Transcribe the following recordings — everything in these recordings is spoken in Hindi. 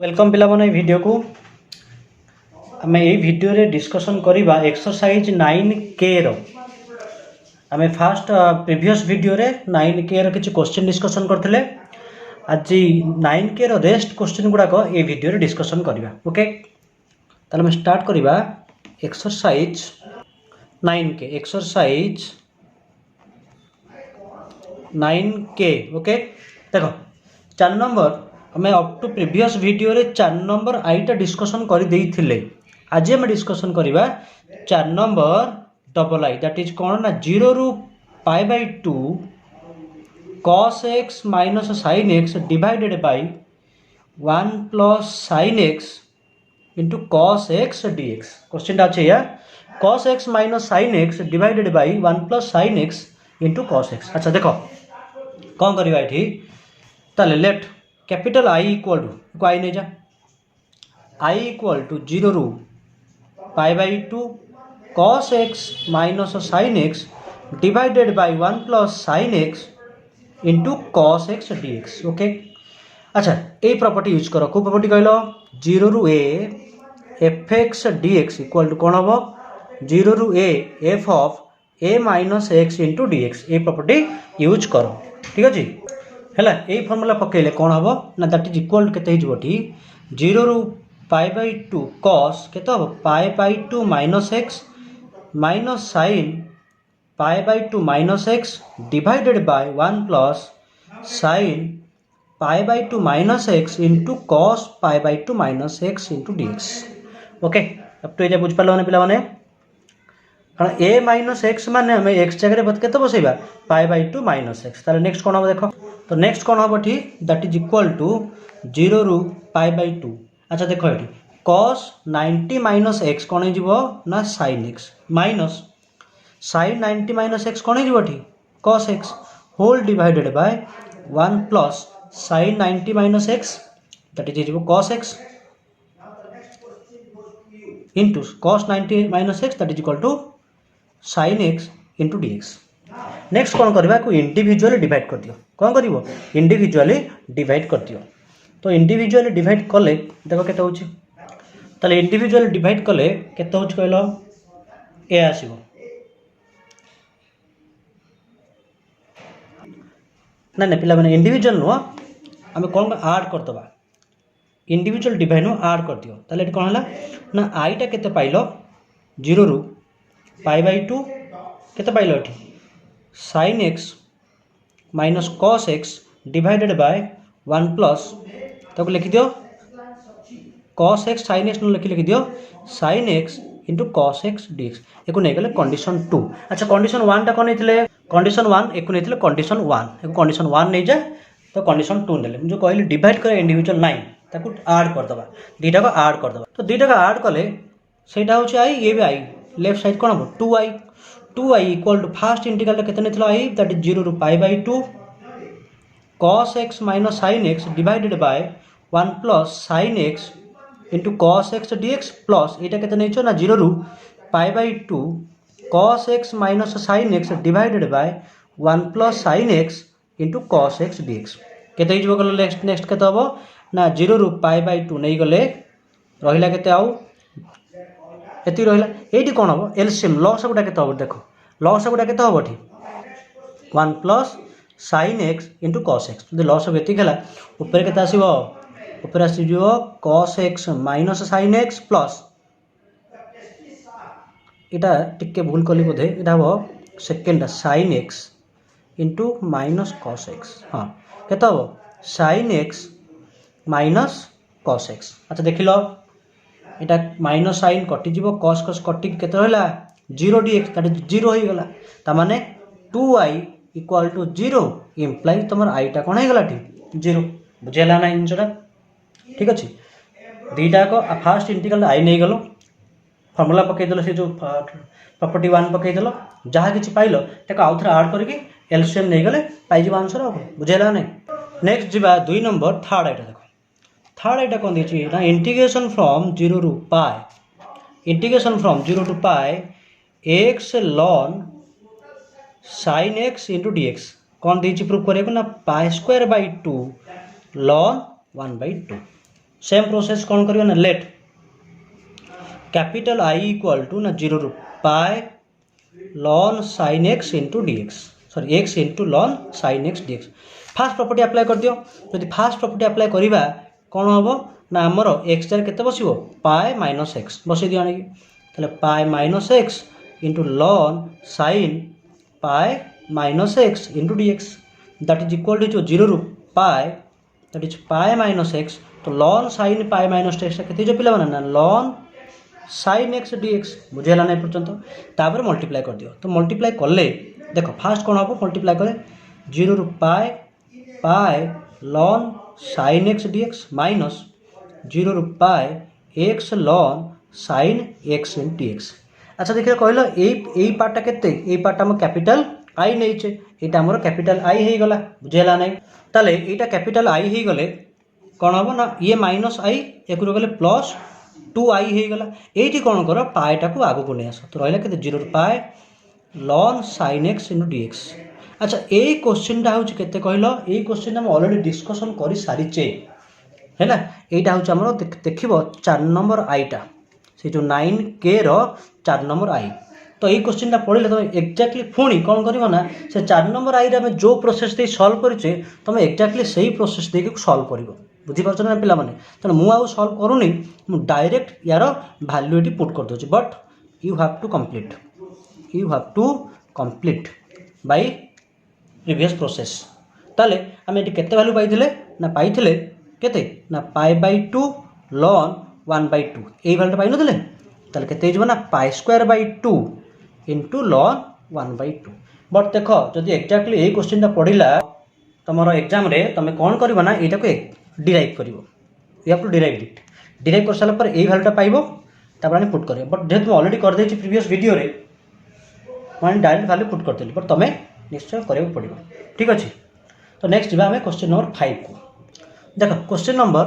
वेलकम पिला माने वीडियो को आम ये वीडियो रे डिस्कशन करवा एक्सरसाइज 9K रो आम फास्ट प्रीवियस वीडियो रे 9K रो किछि क्वेश्चन डिस्कशन करथिले। आज 9K रो रेस्ट क्वेश्चन गुडाक ये वीडियो रे डिस्कशन करवा। ओके ताले हम स्टार्ट करवा exercise 9K exercise 9K। Okay देखो 4 नंबर हमें अप टू प्रीवियस वीडियो रे 4 नंबर आईटा डिस्कशन कर देइथिले। आज हम डिस्कशन करवा 4 number double I that is कौन ना 0 रु pi by 2 cos x minus sin x divided by 1 plus sin x into cos x dx। Question अच्छे या cos x minus sin x divided by 1 plus sin x into cos x। अच्छा देखो कौन करवा ये ताले let capital I equal to I नहीं जा I इक्वल टू 0 रु pi by 2 cos x minus sin x divided by 1 plus sin x into cos x dx। Okay अच्छा ये प्रॉपर्टी यूज करो को प्रॉपर्टी कहलो 0 रु a f x dx equal to कौन हम 0 रु a f of a minus x into dx ये प्रॉपर्टी यूज करो। ठीक अच्छे है ये फर्मूला पकेले कौन हम ना दैट इज इक्वल टू के 0 रु पाई बाय 2 cos केते हम पाई by 2 minus x minus sin pi by 2 minus x divided by 1 plus sin pi by 2 minus x into cos pi by 2 minus x into dx। Okay अब तो ये बुझ पाल पे कारण a माइनस एक्स मान आम एक्स जगह के बसैबा पाई बाय 2 माइनस एक्स ताले नेक्स्ट कौन हम देखो तो नेक्स्ट कौन हम ठीक दैट इज इक्वल टू 0 रु पाई बाय 2। अच्छा देखो ये cos 90 माइनस एक्स कौन हो ना sin x minus sin 90 minus x कौन हो cos x whole divided by 1 plus sin 90 minus x that is cos x into cos 90 minus x that is equal to sin x into dx। Next कौन करवा को इंडिविजुअली डिवाइड कर दियो कौन करिवो इंडिविजुअली डिवाइड कर दियो तो इंडिविजुअली डिवाइड कले देखो केते होची ताले इंडिविजुअली डिवाइड कले केते होची कहलो ए आसीबो ना ना पिला माने इंडिविजुअल नो हमें कौन ऐड कर दबा इंडिविजुअल डिवाइड नो ऐड कर दियो ताले कौन हला ना आई टा केते पाइलो 0 रु पाई बाय 2 केते पाइलो एठी sin x minus cos x divided by 1 plus तो लिखि दियो cos x sin x लिखि दियो sin x into cos x dx एको नहीं गले कंडीशन 2। अच्छा कंडीशन 1 टा कोन नेथिले कंडीशन 1 एको नेथिले कंडीशन 1 एको कंडीशन 1 नहीं जा तो कंडीशन 2 नेले जो कहले डिवाइड करे इंडिविजुअल 9 ताकू ऐड कर दबा दीटा को ऐड कर दबा तो दीटा को ऐड कले सेटा होची आई ये भी आई लेफ्ट साइड कौन हम 2i equal to fast integral के आई दैट इज 0 रु pi by 2 cos x minus sin x divided by 1 plus sin x into cos x dx plus यहाँ के ना 0 रु pi by 2 cos x minus sin x divided by 1 plus sin x into cos x dx के नेक्स्ट नेक्स्ट के ना 0 रु पाई बाय 2 नहीं गले रहिला केते आउ एति रहिला एटी कौन हम एलसीएम लॉस गुटा केते हम देखो लॉस गुटा केते हम एठी 1 plus sin x into cos x जो लॉस एति गेला ऊपर केते आसीबो ऊपर आसीबो cos x minus sin x plus इटा टिके भूल कली बोधे इटा हो second sin x into minus cos x हां केते हो sin x minus cos x। अच्छा देखिलो इटा माइनस साइन कटिଯିव कस कस कटि केते रहला 0 dx दैट इज 0 हो गला ता माने 2i इक्वल टू 0 इंप्लाई तमर i टा कोन हो गला ठी 0 बुझेला ना इनजोडा ठीक अछि दीटा को फास्ट इंटीग्रल i नहीं गलो फार्मूला पके देलो से जो प्रॉपर्टी 1 पके देलो जहा किछि पाइलो ताको आउथरा ऐड करके एलसीएम नहीं गले पाइ जिव आंसर बुझेला नै। नेक्स्ट जिबा 2 नंबर थर्ड आइटा देखो थर्ड आइटा कौन देखिए ना integration from 0 to pi integration from 0 to pi x ln sin x into dx कौन देखिए प्रूफ करे ना pi square by 2 ln 1/2 same process कौन करियो ना let capital I equal to ना 0 रु pi ln sine x into dx sorry x into ln sine x dx first property apply कर दियो जदि फास्ट प्रॉपर्टी अप्लाई करिबा कौन हम ना आमर एक्स जार केते बसिबो पाए माइनस एक्स बसई दियो आनी ताले pi minus x into ln sine pi minus x into dx that is equal to 0 रु pi that is pi minus x तो ln sine pi minus x केते जो पिला ना लॉन साइन एक्स डीएक्स बुझेला नहीं पर्यंत तापर मल्टीप्लाई कर दियो तो मल्टीप्लाई कले देखो फास्ट कौन हम मल्टीप्लाई करे 0 रु pi pi ln sine x dx minus 0 रु pi x ln sine x in dx अच्छा देखिए कहल यही पार्टा के पार्टा आम कैपिटल आई नहीं यहाँ आम कैपिटल आई हो गला बुझेला नहीं ताले यहाँ कैपिटल आई हो गले कौन हम ना ये माइनस आई एक गले प्लस 2i हो गला ये कौन कर पाएटा को आगू को नहीं आस तो रहा के 0 रु pi ln sine x into dx अच्छा यही क्वेश्चन हूँ केते कहल यही क्वेश्चन आम ऑलरेडी डिस्कशन कर सारीचे है ना यहाँ हूँ आम देख 4 नंबर आईटा से जो 9K रो 4 नंबर आई तो यही क्वेश्चन पढ़े तुम एक्जाक्टली पुणी कौन कर ना से 4 नंबर आई आम जो प्रोसेस दे सल्व करें तुम एक्जाक्टली से ही प्रोसेस दे सल्व कर बुझीपार ना पिला माने तेणु मुझे सल्व करूनी डायरेक्ट यार भैल्यू ये पुट कर दूसरी but you have to complete by previous process ताले आम ये केते वैल्यू पाइथिले ना पाइथिले केते ना पाई बाय 2 लॉन 1/2 यही वैल्यू पाइ नथिले ताले केते हो ना pi square by 2 into lawn 1/2 but देख जदि एक्जाक्टली यही क्वेश्चन पढ़ला तुम एग्जाम रे तुम कौन कर ना यहाँ को डिराइव कर you have to derive it derive कर सारा यही भैल्यूटा पाइब तापर पुट कर बट जेहतु ऑलरेडी कर देछि प्रीवियस वीडियो रे मैं डायरेक्ट वैल्यू पुट करदेली बट तुम निश्चय करा पड़ो ठीक अच्छे तो नेक्स्ट जी आम क्वेश्चन नंबर 5 को देख क्वेश्चन नंबर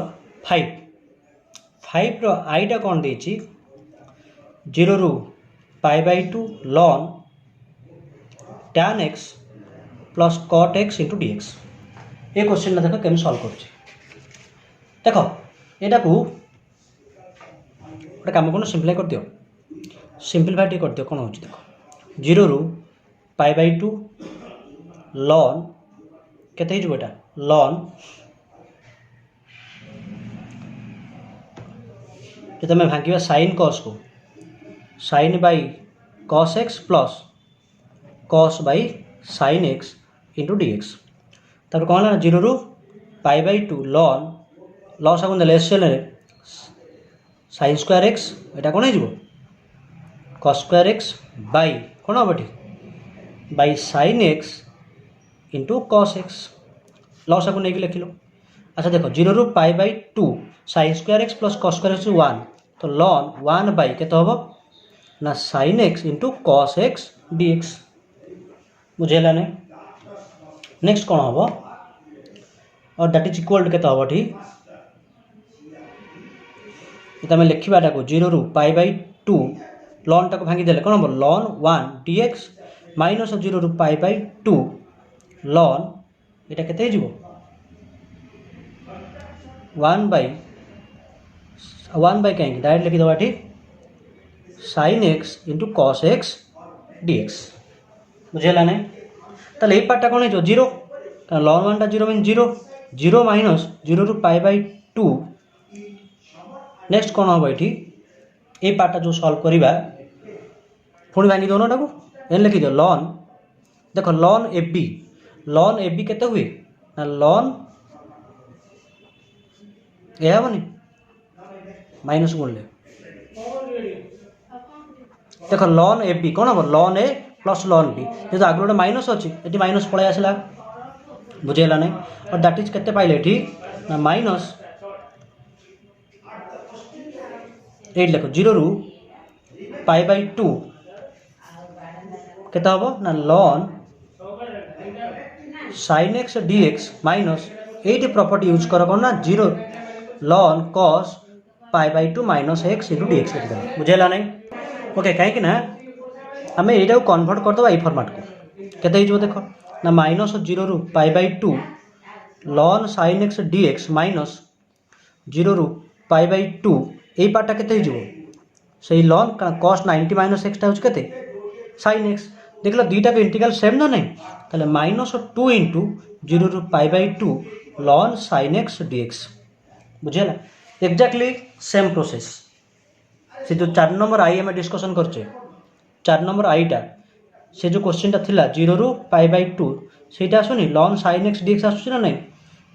5 रो आईटा कौन दे 0 रु pi by 2 lawn tan x plus cot x into dx ये क्वेश्चन देख केम सल्व कर देख यहाँ को गोटे कम कर सिंप्लीफाई कर दियो सिंप्लीफाई कर दियो कौन हो देख 0 रु पाई बाय 2 लॉन केते हो बेटा लॉन जो तुम भांगा साइन कॉस को sine by cos x plus cos by sine x into dx तापर कौन है 0 रु पाई बाय 2 लॉन लॉस आगे देले एसएल साइन स्क्वायर एक्स यहाँ कौन हो कॉस स्क्वायर एक्स बाय कौन हम ये by sine x into cos x लॉस आगे नहीं लिखिल अच्छा देख 0 रु pi by 2 sine square x plus cos square x 1 तो लॉन 1 बाय के हम ना sine x into cos x dx बुझेगा नहीं नेक्स्ट कौन हम और दैट इज इक्वल टू के हम ये आम लिखाटा को 0 रु पाई बाय 2 लॉन टाक भांगीदे कौन हम लॉन 1 dx माइनस 0 रु पाई बाय 2 लॉन यहाँ केते 1 बाय कहीं डायरेक्ट लिखिदेवा ये sine x into cos x dx बुझेगा नहीं ताले ये पार्टा कौन हो 0 लॉन 1 टा 0 मीन 0 माइनस 0 रु पाई बाय 2 नेक्स्ट कौन हम ये पार्टा जो सल्व करवा पुणी भांगी दौन टाक एन लिखिद लॉन देख लॉन ए बी केते हुए ना लॉन यह हेनी माइनस गुणले देख लॉन ए बी कौन हम लॉन ए प्लस लॉन बी जो आगे गोटे माइनस अच्छी ये माइनस पलि आसला बुझेगा नहीं और दैट इज केते पाइले ये ना माइनस 8 लिख 0 रु पाई बाय 2 केते हम ना ln sine x dx minus 8 property use कर कौन ना 0 ln cos pi by 2 minus x into dx बुझेगा नहीं ओके कहीं ना आम यहाँ कन्वर्ट करदे ये फॉर्मेट को केते देख ना माइनस 0 रु pi by 2 ln sine x dx minus 0 रु π/2 এই পার্টটা কেতে হয়ে যাব সেই লন কারণ cos 90 মাইনস এক্সটা হচ্ছে কেতে sin x দেখল দুইটাকে ইন্টিগ্রাল সেম না নাই তাহলে -2 ইনটু 0 ରୁ π/2 ln sin x dx বুঝিলা এক্স্যাক্টলি সেম প্রসেস से जो 4 नंबर आई आम डिस्कसन करचे 4 नंबर आईटा से जो क्वेश्चनटा थिला 0 ରୁ π/2 सेटा आसुनी ln sin x dx आसुची ना नहीं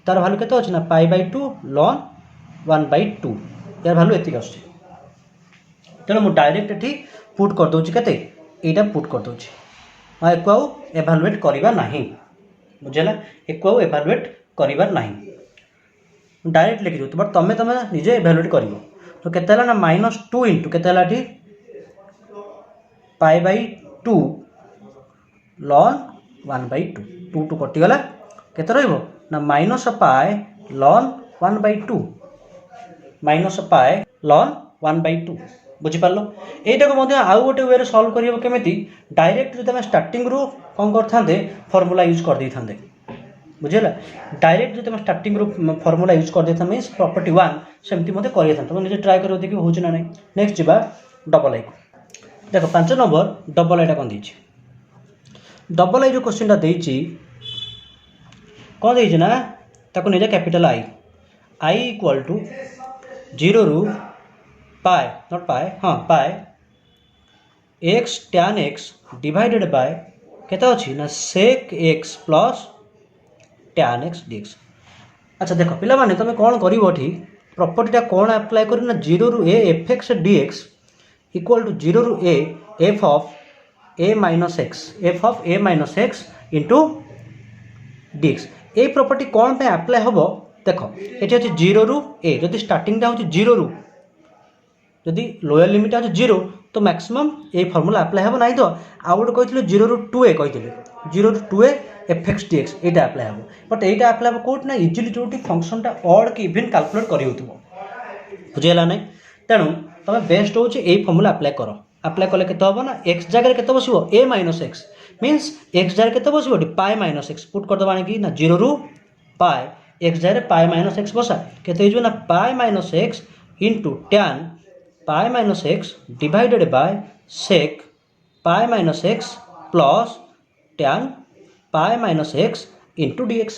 तार भ्यालु केते अछि ना π/2 ln 1/2 यार भ्यालु एतिक आसुची तेणु मु डायरेक्ट एठी पुट कर दोछि केते एटा पुट कर दोछि आ एको एभालुएट करिबा नाही बुझला एको एभालुएट करिबा नाही डायरेक्ट लिखि दो बट तमे निजे एभालुएट करिवो तो केते ना -2 इंटू केते π/2 ln 1/2 2 टू कटि गला केते रहइबो ना -π ln 1/2 -π ln 1/2 बुझी पारलो एटा को मध्ये आउ गोटे वे रे सॉल्व करियो केमिति डायरेक्ट जदि हम स्टार्टिंग रू कोन करथांदे फार्मूला यूज कर दैथांदे बुझेला डायरेक्ट जदि हम स्टार्टिंग रू फार्मूला यूज कर देता मींस प्रॉपर्टी 1 सेमती मध्ये करिया था तो निजे ट्राई करियो देखि होछ ना नहीं नेक्स्ट जिबा डबल आई को देखो 5 नंबर डबल आईटा कोन दैछि डबल आई जो क्वेश्चनटा दैछि कोन दैछि ना ताको निजे कैपिटल आई इक्वल टू 0 रू पाई नॉट पाई हां pi x tan x divided by केता अछि ना sec x plus tan x dx अच्छा देखो पिला माने तुम कौन करिवो ठी प्रॉपर्टीटा कौन अप्लाई करी ना 0 रू a fx dx equal to 0 रू a f of a minus x into dx ए प्रॉपर्टी कौन पे अप्लाई हबो देखो एठी अछि 0 रू a जदि स्टार्टिंग टा होछि 0 रू जदि लोअर लिमिट अछि 0 तो मैक्सिमम ए फार्मूला अप्लाई हबो नाही तो आउट कहितले 0 रू 2a कहितले 0 रू 2a fx dx एटा अप्लाई हबो बट एटा अप्लाई हबो कोट ना इजीली जोटी फंक्शनटा ऑड की इवन कैलकुलेट करि होतबो बुझेला नै तेनु तमे बेस्ट होचे ए फार्मूला अप्लाई कले केते हबो ना x जगह केते बसिबो a minus x means x जगह केते बसिबो पाई माइनस x पुट कर दबानी कि ना 0 रू पाई x जगह पाई माइनस x बसा केते हिजो ना pi minus x into tan pi minus x divided by sec pi minus x plus tan pi minus x into dx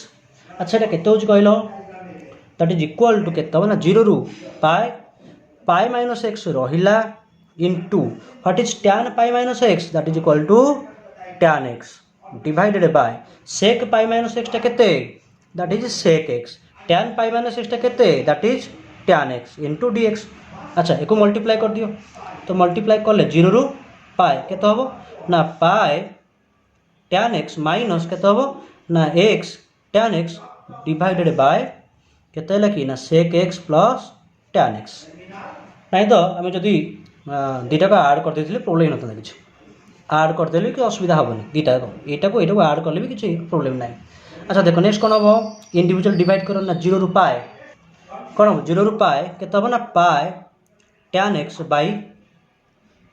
अच्छा एटा केते होच कहलो दैट इज इक्वल टू केते हो ना 0 रू पाई माइनस x रहिला into what is tan pi minus x that is equal to tan x divided by sec pi minus x टा केते that is sec x tan pi minus x टा केते that is tan x into dx अच्छा एको मल्टीप्लाई कर दियो तो मल्टीप्लाई करले 0 रू पाई केते हबो ना पाई tan x माइनस केते हबो ना x tan x divided bye केते लकी ना sec x plus tan x नहीं तो आम जदि दुटा को ऐड कर देथिले प्रॉब्लम नता किछ ऐड कर देले कि असुविधा होबनी दुटा को एटा को ऐड करले भी किछ प्रॉब्लम नाही अच्छा देखो नेक्स्ट कोन हबो इंडिविजुअल डिवाइड करो ना 0 रू पाई कोन हबो 0 रू पाई केते हबो ना pi tan x by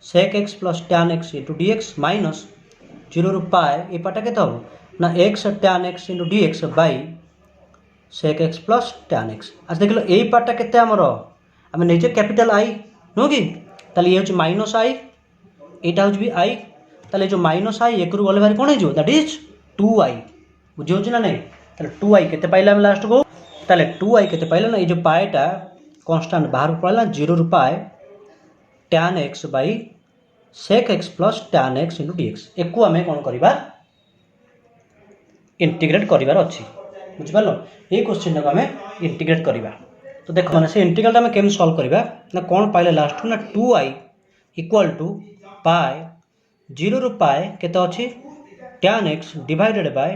sec x plus tan x into dx minus 0 रू पाई ए पाटा केते हबो ना x tan x into dx by sec x plus tan x आज देखलो ए पाटा केते हमरो हम नीचे कैपिटल आई नो कि ताले ये होची माइनस आई एटा होची भी आई ताले जो माइनस आई एक रु गले बारी कोन हे जो दैट इज 2i बुझियो छी ना नहीं ताले 2i केते पाइला हम लास्ट को ताले 2i केते पाइला ना ये जो पाइटा कांस्टेंट बाहर पड़ला 0 रू pi tan x by sec x plus tan x into dx एको हमें कोन करबा इंटीग्रेट करिवार अछि बुझि पालो ए क्वेश्चन को हमें इंटीग्रेट करबा तो देखो माने से इंटीग्रल हमें केम सॉल्व करबा ना कोन पाइले लास्ट ना 2i इक्वल टू पाई 0 रू पाई केते अछि tan x divided by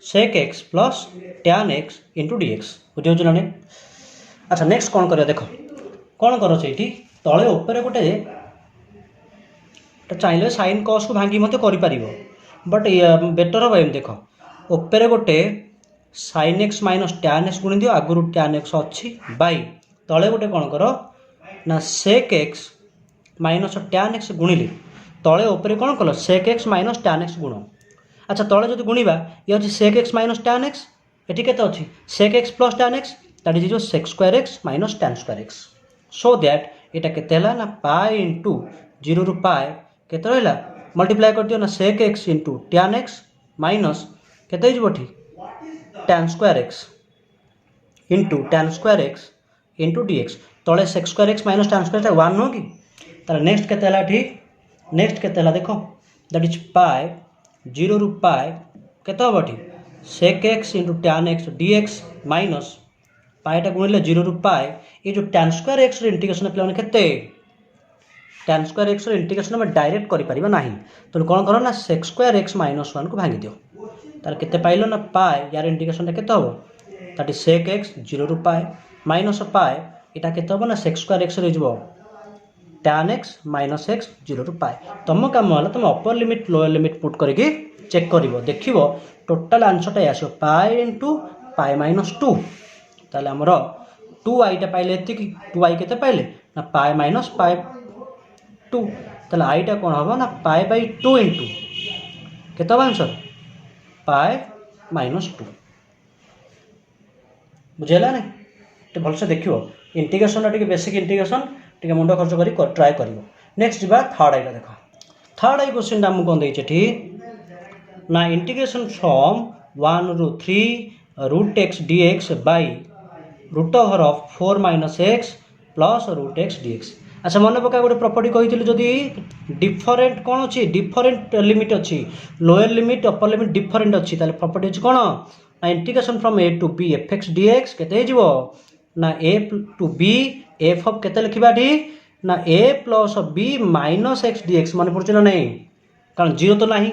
sec x plus tan x into dx बुझियो छी ना नहीं अच्छा नेक्स्ट कौन करिया देखो कौन करो सेठी तळे ऊपर गोटे चाहिए साइन कॉस को भांगी मते करि परिबो बट बेटर हो एम देखो ऊपर गोटे sin x minus tan x गुणी दियो आगुरु tan x अछि बाय तळे गोटे कौन करो ना sec x minus tan x गुणिले तळे ऊपर कौन कलो sec x minus tan x गुण अच्छा तळे जदि गुणीबा ये अछि sec x minus tan x एठी केते अछि sec x plus tan x that is जो sec square x minus tan square x so that एटा केते हला ना पाई इंटू 0 रु पाई केते रहिला मल्टीप्लाई कर दियो ना sec x into tan x minus केते हिजबो ठी tan square x into tan square x into dx तले sec square x minus tan square 1 नो कि ताले नेक्स्ट केते हला ठी नेक्स्ट केते हला देखो दैट इज पाई 0 रु पाई केते हबो ठी sec x into tan x dx minus पाईटा गुणिले 0 रु पाई ये जो टैन स्क्वायर एक्स इंटीग्रेशन पे केते टैन स्क्वायर एक्स इंटीग्रेशन में डायरेक्ट करि परिबा नाही तो कोन करो ना सेक स्क्वायर एक्स माइनस 1 को भांगी दियो तार केते पाइलो ना पाई यार इंटीग्रेशन केते हबो दैट इज सेक एक्स 0 रु पाई माइनस पाई एटा केते हबो ना सेक स्क्वायर एक्स रे जबो टैन एक्स माइनस एक्स 0 रु पाई तुम काम होला तुम upper limit lower limit put करके चेक करिवो देखिवो टोटल आंसर टा आसीओ पाई इंटू पाई माइनस 2 ताले हमरो 2i टा पाइले एति कि 2i केते पाइले ना पाई माइनस पाई 2 ताले i टा कोन हबो ना पाई बाय 2 इंटू केते हबो आंसर पाई माइनस 2 बुझेला नै तो भलसे देखियो इंटीग्रेशन टिके बेसिक इंटीग्रेशन टिके मुंड खर्च करी ट्राई करिवो नेक्स्ट जिबा थर्ड आई देखो थर्ड आई क्वेश्चन हम कोन दैछे ठी ना इंटीग्रेशन फ्रॉम 1 रु 3 root x dx by root over of 4 minus x plus root x dx अच्छा मन पका गोटे प्रॉपर्टी कही जदि डिफरेंट कौन अच्छी डिफरेंट लिमिट अच्छी lower limit upper limit different अच्छी ताले प्रॉपर्टी अच्छी कौन ना integration from a to b f x dx केते जीवो ना a to b f of केते लिखिबा डी ना a plus b minus x dx मन पड़छ ना नहीं कारण जीरो तो नहीं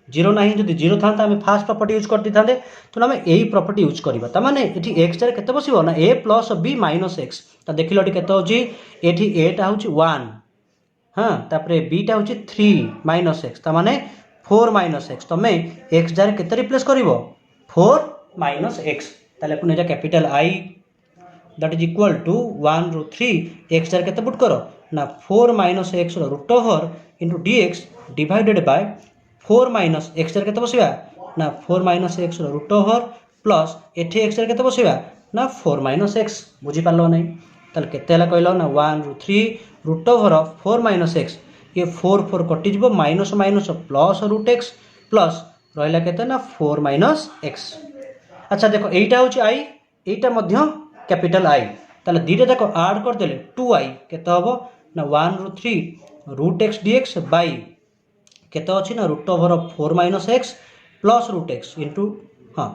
जीरो ना जब जीरो था आम फास्ट प्रॉपर्टी यूज करते था तो आम यही प्रॉपर्टी यूज करवा ताने ये एक्स रे के बस ना a plus b minus x तो देख लो के ये एटा हूँ 1 हाँ तापर बीटा हूँ 3 माइनस एक्स ताने 4 माइनस एक्स तुम एक्स जार के रिप्लेस कर 4 माइनस एक्स ताले पुणी capital I that is equal to 1 रु 3 एक्स जार के पुट कर ना 4 minus x root over into dx divided by 4 minus x जार केते बसिबा ना 4 minus x root over plus एठी एक्स जार केते बसिबा ना 4 माइनस एक्स बुझी पारलो नै ताले केते हला कहलो ना 1 रु 3 root over of 4 minus x ये 4 4 कटि जबो minus minus plus root x plus रहला केते ना 4 माइनस एक्स अच्छा देखो एटा होची आई एटा मध्य कैपिटल आई ताले दीटा जाको ऐड कर देले 2i केते हबो ना 1 रु 3 रूट एक्स dx बाय केते अछि ना root over of 4 minus x plus root x into हाँ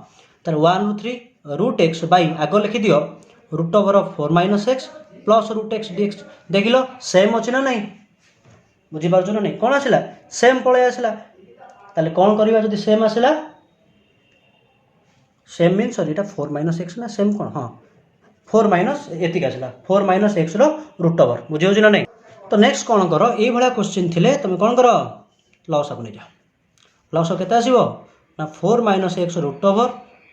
तार 1 रु 3 रूट एक्स बाय आग लिखि दियो root over of 4 minus x plus root x dx देख लो सेम अछि ना नहीं बुझी पारछ ना नहीं कोन आसिला सेम पळे आसिला ताले कोन करबा जदि सेम आसिला सेम मीन सॉरी एटा 4 माइनस एक्स ना सेम कोन हाँ 4 माइनस एतिक आसिला 4 माइनस एक्स रो रूट ओवर बुझी होछि ना नहीं तो नेक्स्ट कोन करो ए भला क्वेश्चन थिले तुम कोन करो लॉस अपने जा लॉस केते आसीबो ना 4 minus x root over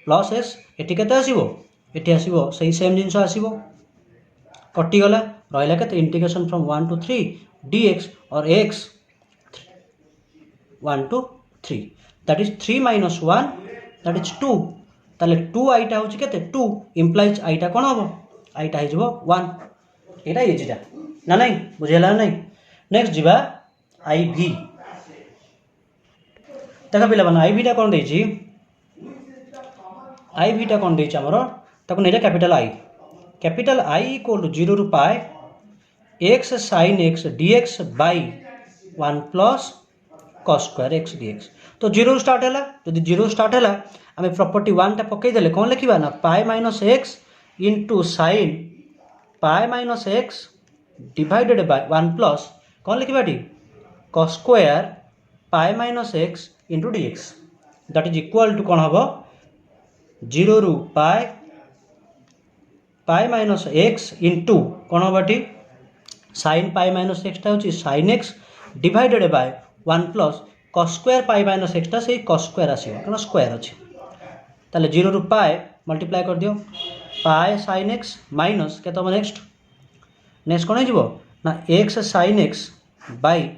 plus x एटी केते आसीबो एटी आसीबो सही सेम जिंस आसीबो कटि गला रहला केते इंटीग्रेशन फ्रॉम 1 टू 3 dx और x 1 to 3 that is 3 minus 1 that is 2 ताले 2 आईटा होची केते 2 इंप्लाइज आईटा कोन हबो आईटा हे जबो 1 एटा इजीटा ना नहीं बुझेला नहीं नेक्स्ट जीवा आई भी देखा पिला बना आई टा कौन देछि आई टा कौन देछि हमरो ताको नेजा कैपिटल आई इक्वल टू 0 रु pi x sin x dx by 1 plus cos square x dx तो 0 स्टार्ट हैला जदि 0 स्टार्ट हैला हमें प्रॉपर्टी 1 टा पकई देले कोन लिखिबा ना pi minus x into sin pi minus x divided by 1 plus कोन लिखिबा टी cos square pi minus x into dx that is equal to कौन हम 0 रु pi pi minus x into कौन हम साइन पाई माइनस एक्सटा हूँ sine x divided by 1 plus cos square pi minus एक्सटा से cos स्क्वायर आसो कारण स्क्वायर अच्छे ताले 0 रु पाई मल्टीप्लाई कर दियो पाई साइन एक्स माइनस के नेक्स्ट नेक्स्ट कौन हो ना x sine x by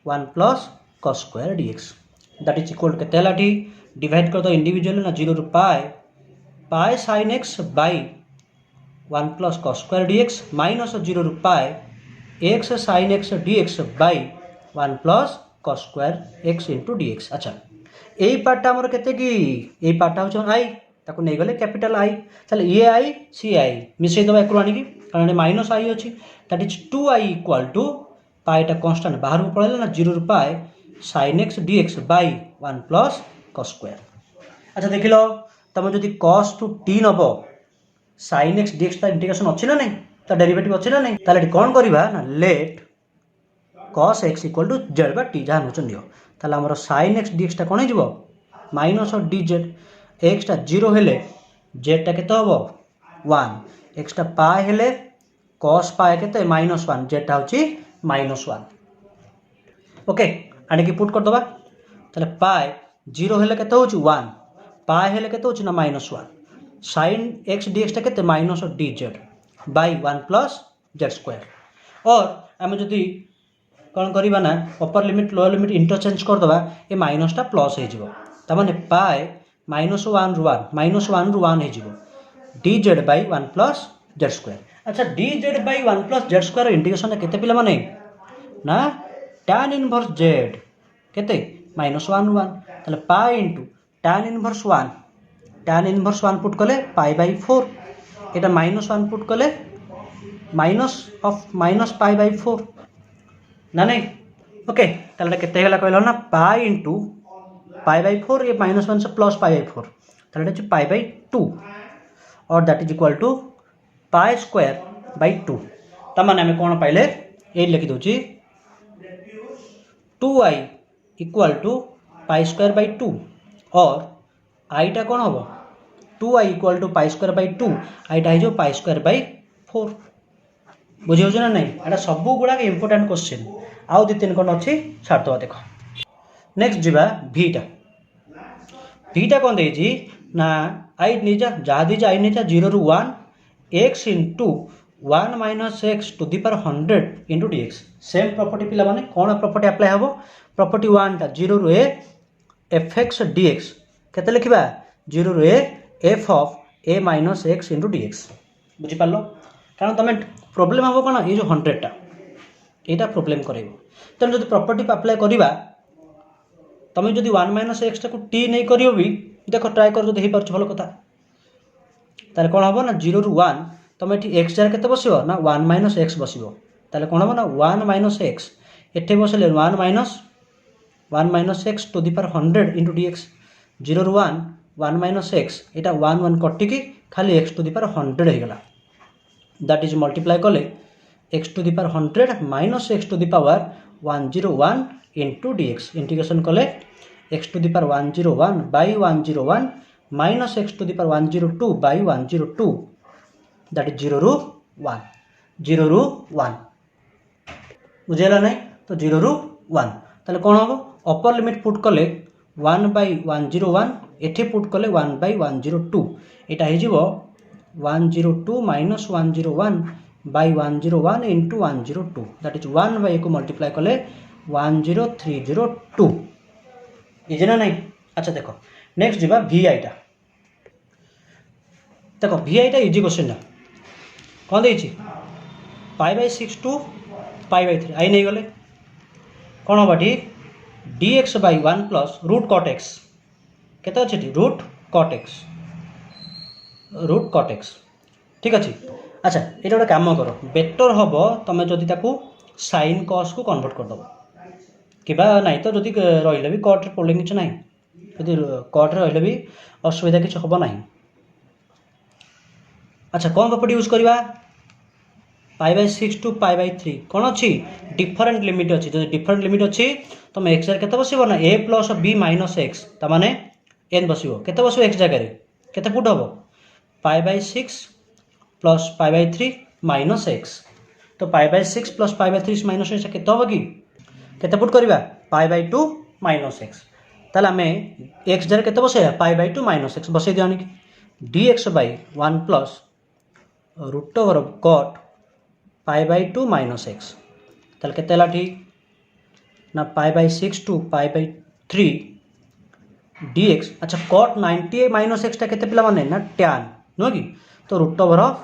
1 plus cos square dx that is equal के टी डिवाइड कर दो इंडिविजुअली ना 0 रु pi pi sine x by 1 plus cos square dx minus 0 रु pi x sin x dx by 1 plus cos square x into dx। अच्छा यही पार्टा आमर केते कि यही पार्टा हूँ आई ताको नहीं गले कैपिटल आई चल ये आई सी आई मिसई दबा एक आनिकी कारण माइनस आई अच्छी that is 2i equal to पाइटा कन्स्टाट बाहर को पड़ेगा ना 0 रु पाए sin x dx by 1 plus cos square. अच्छा देख लो तुम जो cos टू t नब sin x dx इंटीग्रेशन अच्छी ना नहीं तो डेरिवेटिव अच्छी ना नहीं ताले कौन करवा ना let cos x equal to z बा टी जहाँ नौच नियो ताले हमर sin x dx टा कौन हो माइनस dz x टा 0 हेले z टा केते हबो 1 x टा पाए हेले cos पाए केते -1 z टा होची -1 ओके आने की पुट कर दबा ताले पाए 0 हेले केते होची 1 पाए हेले केते होची ना -1 sin x dx टा केते minus dz by 1 plus z square और आम जदि कौन करवा ना upper limit lower limit interchange करदे ये माइनस टा प्लस हो पाए -1 रु 1 रु 1 हो dz by 1 plus z square. अच्छा dz by 1 plus z square integration केते पिला माने ना tan इनवर्स z केते -1 रु 1 ताले pi into tan inverse 1 put कले पाई बाई 4 एटा -1 पुट कले माइनस पाई बाई 4 ना नहीं ओके ताले केते होला कहलो ना पाई इंटू पाई बाई 4 ये -1 से प्लस पाई बाई 4 ताले एटा पाई बाई 2 और that is equal to pi square by 2 तमाने हमें कौन पाइले ये लिखि दोची 2i equal to pi square by 2 और आई टा कौन हम 2i equal to pi square by 2 आईटा हो पाई स्क्वायर बाई 4 बुझे ना नहीं एटा सब गुड़ा इंपोर्टेंट क्वेश्चन आउ दि तीन कौन अच्छी छाड़ दवा देख नेक्स्ट जीवा भीटा कौन देजी ना आई निजा जहाँ दीजिए आई निजा 0 रु 1 x into 1 minus x to the power 100 into dx same property पिला माने कौन प्रॉपर्टी अप्लाई हम प्रॉपर्टी 1 टा 0 रु a fx dx केते लिखिबा 0 रु a f of a minus x into dx बुझी पारलो कारण तुम प्रोब्लेम हम कौन ये जो 100 टा यहाँ प्रोब्लेम कर तेणु जो प्रॉपर्टी अप्लाई करवा तुम जो 1 माइनस एक्स टाक टी नहीं कर भी देख ट्राए कर जो हो भल कथा ताले कौन हम ना 0 रु 1 तुम ये एक्स जार के बस ना 1 माइनस एक्स बस ताले कौन हम ना 1 माइनस एक्स एटे बसले 1 minus x to the power 100 into dx 0 रु 1 माइनस एक्स यहाँ 1 1 कटिकी खाली एक्स टू दी पावर 100 हो गला दैट इज मल्टीप्लाई कले x to the power 100 minus x to the power 101 into dx integration कले x to the power 101 by 101 minus x to the power 102 by 102 that is 0 रु 1 बुझेगा नहीं तो 0 रु 1 ताले कौन हम अपर लिमिट पुट कले 1 बाई 101 एठी पुट कले 1 बाई 102 यहाँ हो 102 minus 101 by 101 into 102 that is 1 by को मल्टीप्लाई कले 10302 इजी ना नहीं। अच्छा देखो नेक्स्ट जीवा vi टा देखो vi टा इजी क्वेश्चन कौन देछि pi by 6 to pi by 3 I नहीं गले कौन हम dx बाई 1 प्लस रूट कट एक्स केते अछि रूट कट एक्स ठीक अच्छे। अच्छा ये गोटे कम कर बेटर हम तुम जदि साइन कस को कन्वर्ट करदेव कि नहीं तो जदि रही भी कट्रे प्रोब्लेम किसी ना जदि कट्रे रही भी असुविधा किसी हम ना। अच्छा कौन प्रॉपर्टी यूज करवा pi by 6 to pi by 3 कौन अच्छी डिफरेंट लिमिट अच्छी जो डिफरेंट लिमिट अच्छी तुम एक्स जार के बस ना a plus b minus x ताने एन बस के बस एक्स जगह के पुट हम pi by 6 plus pi by 3 minus x तो pi by 6 plus pi by 3 minus x के हम कि केते पुट करवा पाई बाई 2 माइनस एक्स ताले आम एक्स जार के बस पाई बाई 2 माइनस एक्स बसई दिया dx by 1 plus root over cot pi by 2 minus x ताले केते ठीक ना pi by 6 to pi by 3 dx। अच्छा कट 90 माइनस एक्सटा केते पिला माने ना tan नुह कि तो root over of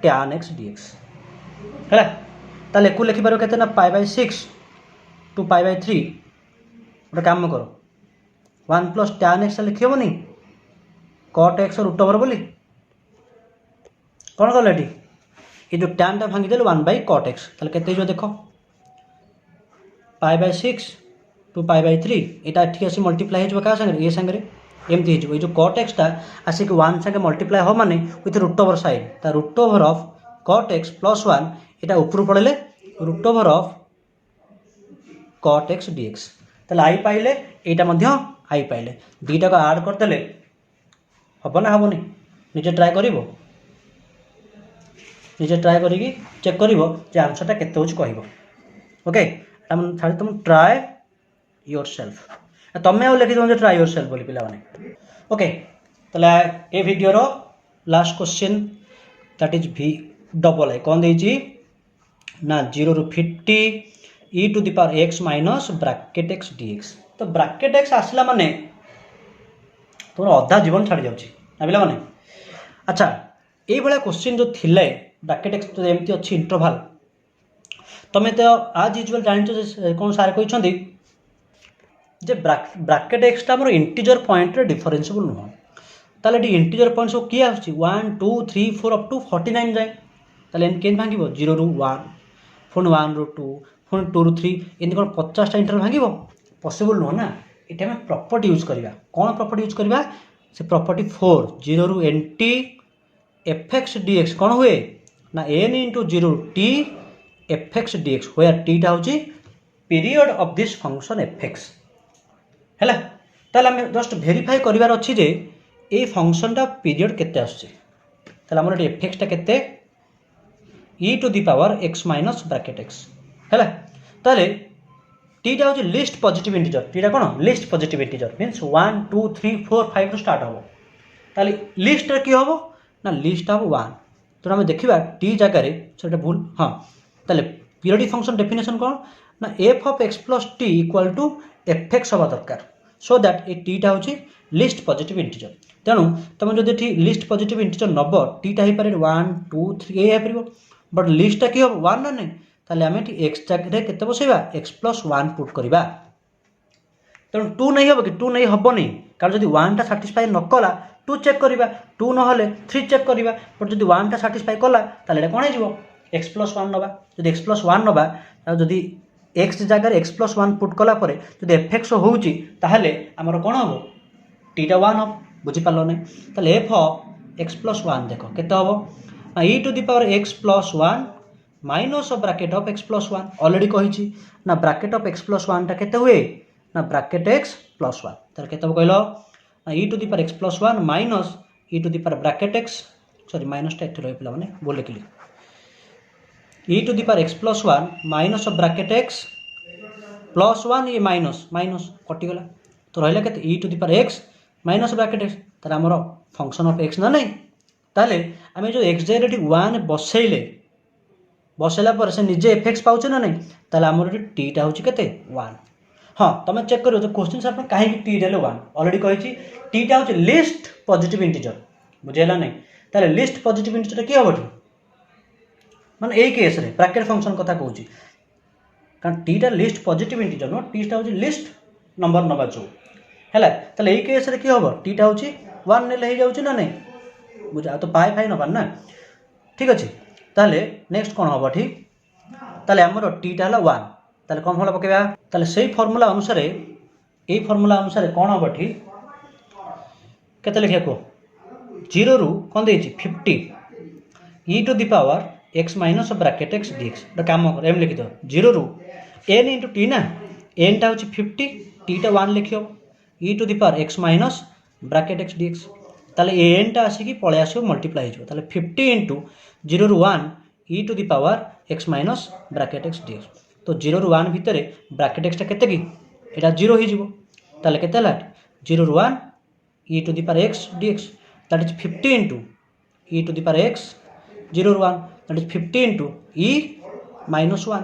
tan x dx है ताले को लिखिपार के π/6 टू π/3 गोटे काम कर 1 + tan x लिखी हेनी cot x रूट ओवर बोली कौन कल ये जो tan टा भांगीदेल 1/cot x ताले केते जो देख π/6 टू π/3 यहाँ ठीक आसी मल्टीप्लाई हो क्या सागर ये सागर एमती हो जो cot x टा आसिक 1 सागे मल्टीप्लाई हो माने विथ रूट ओवर साइड ता root over of cot x + 1 यहाँ ऊपर पड़े root over of cot x dx ताले आई पाइले यहाँ आई पाइले दुईटा को आड करदे हम ना हेनी निजे ट्राए कर निजे ट्राए करी चेक कर आंसरटा केते होच कहबो ओके छाड़ तुम ट्राए योर सेल्फ तुम्हें आउ लिखी दो ट्राए योर सेल्फ बोली पिला माने ओके ताले ए वीडियो रो last question that is v double I कौन देजी ना 0 ରୁ 50 e⁻x minus bracket x dx तो ब्रैकेट x आसला माने तुम अधा जीवन छाड़ जाउची ना पिला माने अच्छा ये भाया क्वेश्चन जो थिले ब्रैकेट x तो एमती अच्छी इंटरवल तुम्हें तो आज यूजुअल जान कौन सारे कहते जे ब्रैकेट x टा मोर इंटीजर पॉइंट रे डिफरेंशिएबल नुह ताले इंटीजर पॉइंट सब किए आसुची 1 2 3 4 अप टू 49 जाए ताले एम केन भांगिबो 0 ରୁ 1 पुणी 1 ରୁ 2 पुणी 2 ରୁ 3 एमती कौन 50 टा इंटरवल भांगिबो पॉसिबल नुह ना ये आम प्रॉपर्टी यूज करवा कौन प्रॉपर्टी यूज करवा से प्रॉपर्टी 4 0 ରୁ nt fx dx कौन हुए ना n * 0 t fx dx where t टा होची period of this function fx हैला ताले हम जस्ट वेरीफाई करिवार अछि जे ए फंक्शन टा पीरियड केते आछे ताले हमर fx टा केते e⁻x माइनस ब्रैकेट x हैला ताले t टा होची लिस्ट पॉजिटिव इंटीजर t टा कोन लिस्ट पॉजिटिव इंटीजर मींस 1 2 3 4 5 रो स्टार्ट हो ताले लिस्ट रे की होबो ना लिस्ट ऑफ 1 तो हम देखिबा t जगह रे सेटा भूल हां ताले पीरियडिक फंक्शन डेफिनेशन कौन ना f of x + t = fx हवा दरकार सो दैट ए t टा होची लिस्ट पॉजिटिव इंटीजर तेणु तुम जो लिस्ट पॉजिटिव इंटीजर नब t टा पारे 1 2 3 ए पार बट लिस्ट टा कि हम 1 ना नहीं ताले आम x जगह केते बसेबा x + 1 पुट करवा तेणु 2 नहीं हम कि 2 नहीं हम नहीं कारण जब 1 टा साटिस्फाई न कला 2 चेक करवा 2 ना 3 चेक करवा बट जब 1 टा साटिस्फाई कला ताले कौन हो x + 1 नवा जब x + 1 नवा जब x जगह x + 1 पुट कला परे जब fx होउची ताहले हमर कोन हो t टा 1 हो बुझी पालो नै ताले f ऑफ x + 1 देखो केते हो e⁻x + 1 minus bracket of x + 1 already कहिची ना ब्रैकेट ऑफ x + 1 टा केते हुए ना ब्रैकेट x + 1 तार केते हो कहलो e⁻x + 1 माइनस e⁻ब्रैकेट x सॉरी माइनस टा एथे रहि पिला माने बोले कि e⁻x + 1 माइनस ब्रैकेट x + 1 ये माइनस माइनस कटिगला तो रहिला केते e⁻x माइनस ब्रैकेट x तार हमर फंक्शन ऑफ x ना नहीं ताले आमे जो x जैरे 1 बसैले बसैला पर से निजे fx पाउछ ना नहीं ताले हमर t टा होची केते 1 हां तमे चेक करियो जो क्वेश्चन से अपन काहे कि t देले 1 ऑलरेडी कहिची t टा होची लिस्ट पॉजिटिव इंटीजर बुझेला नहीं ताले लिस्ट पॉजिटिव इंटीजर की होबो माने ए केस रे ब्रैकेट फंक्शन कथा कहूची कारण t टा लिस्ट पॉजिटिव इंटीजर नो t टा होची लिस्ट नंबर नबा जो हैला ताले ए केस रे की होबो t टा होची 1 ने लई जाउची ना नहीं बुझा तो पाई फाई नबा ना ठीक अछि ताले नेक्स्ट कोन होबो ठीक ताले हमर t टा हला 1 ताले कम होला पकेबा ताले सेही फार्मूला अनुसार ए फार्मूला अनुसार कोन होबो ठीक केते लिखिया को 0 ରୁ कोन देछि 50 e⁻x minus bracket x dx तो काम कर एम लिखि दो 0 ରୁ n * t ना n टा होछि 50 t टा 1 लिखियो e⁻x minus bracket x dx ताले n टा आसी कि पळे आसो मल्टीप्लाई हो ताले 50 * 0 ରୁ 1 e⁻x minus bracket x dx तो 0 ରୁ 1 भितरे ब्रैकेट x टा केते कि एटा 0 ही जिवो ताले केते ला 0 ରୁ 1 e⁻x dx that is 50 * e⁻x 0 ରୁ 1 दैट इज 50 * e - 1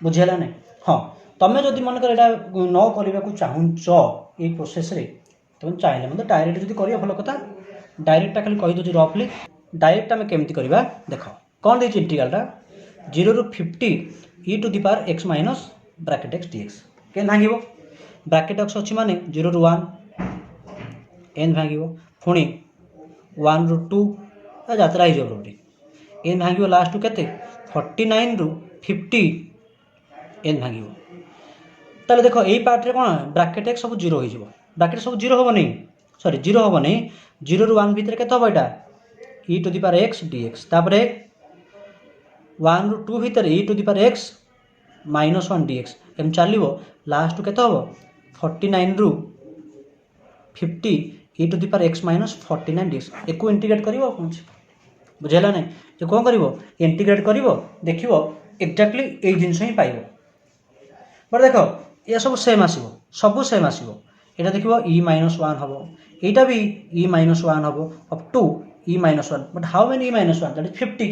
बुझेला नहीं हाँ तमें जदि मन कर एटा न करबा को चाहुच ए प्रोसेस रे तुम चाहिले मतलब डायरेक्ट जदि करियो भलो कथा डायरेक्ट खाली कहि दो रफली डायरेक्ट आम केमती करवा देख कौन देती इंटीग्रालटा 0 ରୁ 50 e to the power x minus bracket x dx के भांगिबो ब्रैकेट x अच्छी माने 0 ରୁ 1 n भांगिबो पुणी 1 ରୁ 2 यात्रा ही जरूरी n भांगिबो लास्ट टू केते 49 ରୁ 50 n भांगिबो ताले देखो एई पार्ट रे कोन ब्रैकेट x सब 0 हो जिवो ब्रैकेट सब 0 होबो नै सॉरी 0 होबो नै 0 ରୁ 1 भीतर केते होबो एटा e to the power x dx तापरे 1 ରୁ 2 भीतर e to the power x minus 1 dx एम चलिवो लास्ट केते होबो 49 ରୁ 50 e to the power x minus 49 dx एको इंटीग्रेट करिवो कोन बुझेला नै जे कोन करिवो इंटीग्रेट करिवो देखिवो एक्जेक्टली ए जिंस ही पाइबो बट देखो ये सब सेम आसीबो सब सेम आसीबो एटा देखिवो e माइनस 1 हबो एटा भी e माइनस 1 हबो up to e minus 1 but how many e minus 1 that is 50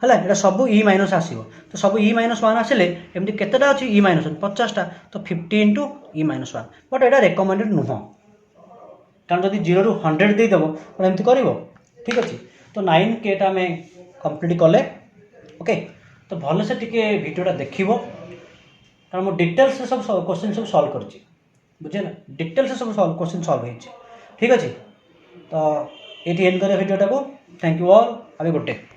हला एटा सब e माइनस आसीबो तो सब e माइनस 1 आसीले एमदी केतेटा अछि e माइनस 1 50 टा तो 50 into e minus 1 but Etah recommended नुह कारण जदि 0 ରୁ 100 दे दबो तो एमती करिवो ठीक अछि तो 9k टा में कंप्लीट कले ओके तो भले से टिके वीडियोटा देखिवो कारण मो डिटेल से सब क्वेश्चन सब सॉल्व करछि बुझे ना डिटेल से सब सॉल्व क्वेश्चन सॉल्व होइछि ठीक अछि तो एटी एंड करे वीडियोटा को thank you all have a good day.